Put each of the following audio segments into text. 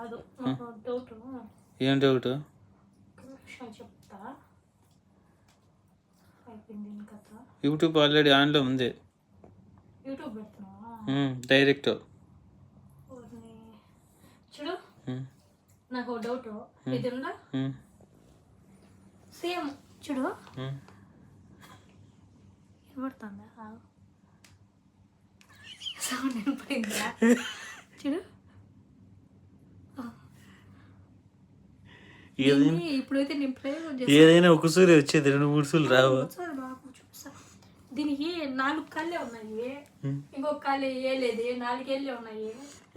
కాదు నాకు డౌట్. ఏం డౌట్? చెప్తా. అయిపోయింది కథ. యూట్యూబ్ ఆల్రెడీ ఆన్లో ఉంది. యూట్యూబ్ పెడుతున్నావా? డైరెక్ట్ చూడు. నాకు డౌట్. ఇది ఉందా సేమ్ చూడు. వినబడుతుందా? సౌండ్ వినపడిందా? చూడు. ఇప్పుడైతే నేను ప్రయోగం చేస్తాను. ఏదైనా ఒక సూర్య వచ్చేది 2-3 సూర్యులు రావు. దీనికి 4 కాళ్ళే ఉన్నాయి, ఇంకొక కాళ్ళు వేయలేదు, 4 ఏళ్ళే ఉన్నాయి.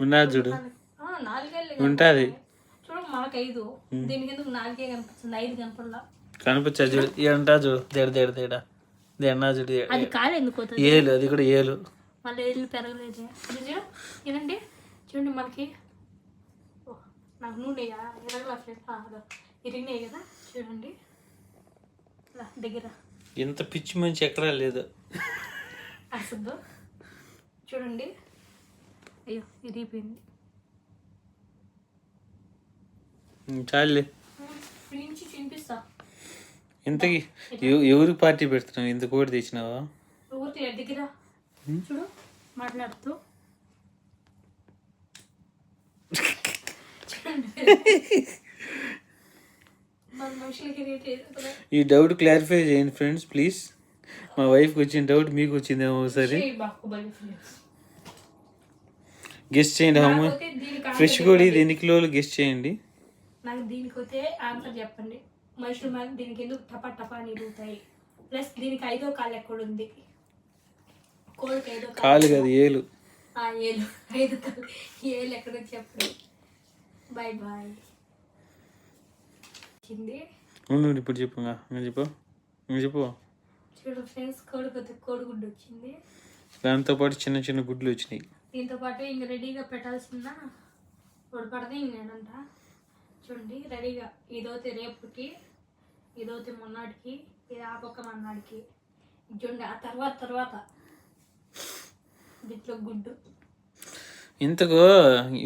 ఉన్నది చూడు. 4 ఏళ్ళే ఉంటుంది చూడు. మనకు 5, దీనికి ఎందుకు 4 కనిపిస్తుంది, 5 కనపడలా. కనిపించా చూడు. ఏంటా చూడు, దేడా దేనా చూడు. అది కాలు ఎందుకు ఏలు, అది కూడా ఏలు. మళ్ళీ ఏళ్ళు పెరగలేదు. అది చూడు. ఏనండి చూడండి మనకి. నాకు నూనె ఎరగలా ఫ్రెండ్, ఇరిగినాయి కదా చూడండి దగ్గర. ఇంత పిచ్చి మంచి ఎక్కడా లేదు అసలు. చూడండి. అయ్యో ఇరిగిపోయింది. చాలే నుంచి చూపిస్తా. ఇంతకి ఎవరికి పార్టీ పెడుతున్నావు? ఇంత కోటి తెచ్చినావా? ఊరికి దగ్గర చూడు మాట్లాడుతూ. ఈ డౌట్ క్లారిఫై చేయండి ఫ్రెండ్స్ ప్లీజ్. మా వైఫ్కి వచ్చిన డౌట్ మీకు వచ్చిందేమో ఒకసారి గెస్ట్ చేయండి. ఫ్రెష్ కూడా ఇది ఎన్ని కిలోలు గెస్ట్ చేయండి. నాకు దీనికి అయితే ఆన్సర్ చెప్పండి. మనుషులు మరి దీనికి ఎందుకు టపా టపా అని ఇరుగుతాయి? ప్లస్ దీనికి 5వ కాలు ఎక్కడ ఉంది? కోడికి 5వ కాలు కాదు, ఏలు. ఏలు 5 కాలు, ఏలు ఎక్కడ చెప్పండి. Bye bye. ఇప్పుడు చెప్పు. చెప్పు. చూడు ఫ్రెండ్స్, కోడిగుడ్డు వచ్చింది. దాంతో పాటు చిన్న చిన్న గుడ్లు వచ్చినాయి. దీంతో పాటు ఇంక రెడీగా పెట్టాల్సిన ఉడపడదే ఇంకేనంట. చూడండి రెడీగా. ఇదైతే రేపుకి, ఇదైతే మొన్నటికి, ఇది ఆ పక్క మొన్నటికి. చూడండి ఆ తర్వాత దీంట్లో గుడ్డు. ఇంతకు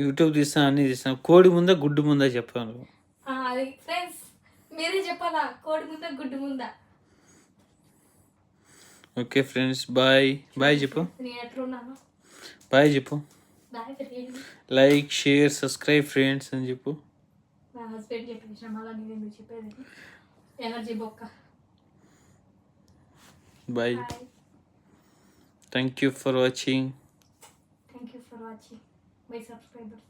యూట్యూబ్ తీస్తాను, అన్ని తీస్తాను. కోడి ముందా గుడ్డు ముందా చెప్పాను. అది ఫ్రెండ్స్ మీరే చెప్పాలా, కోడి ముందా గుడ్డు ముందా? Okay friends bye. బాయ్ చెప్పు. నేను ఎట్లున్నాను? బాయ్ చెప్పు. లైక్ షేర్ సబ్స్క్రైబ్ ఫ్రెండ్స్ అని చెప్పు. మా హస్బెండ్ చెప్పేసిన మళ్ళీ నేను ఎందుకు చెప్పేది? ఎనర్జీ బొక్క. Bye. Thank you for watching. My subscribers.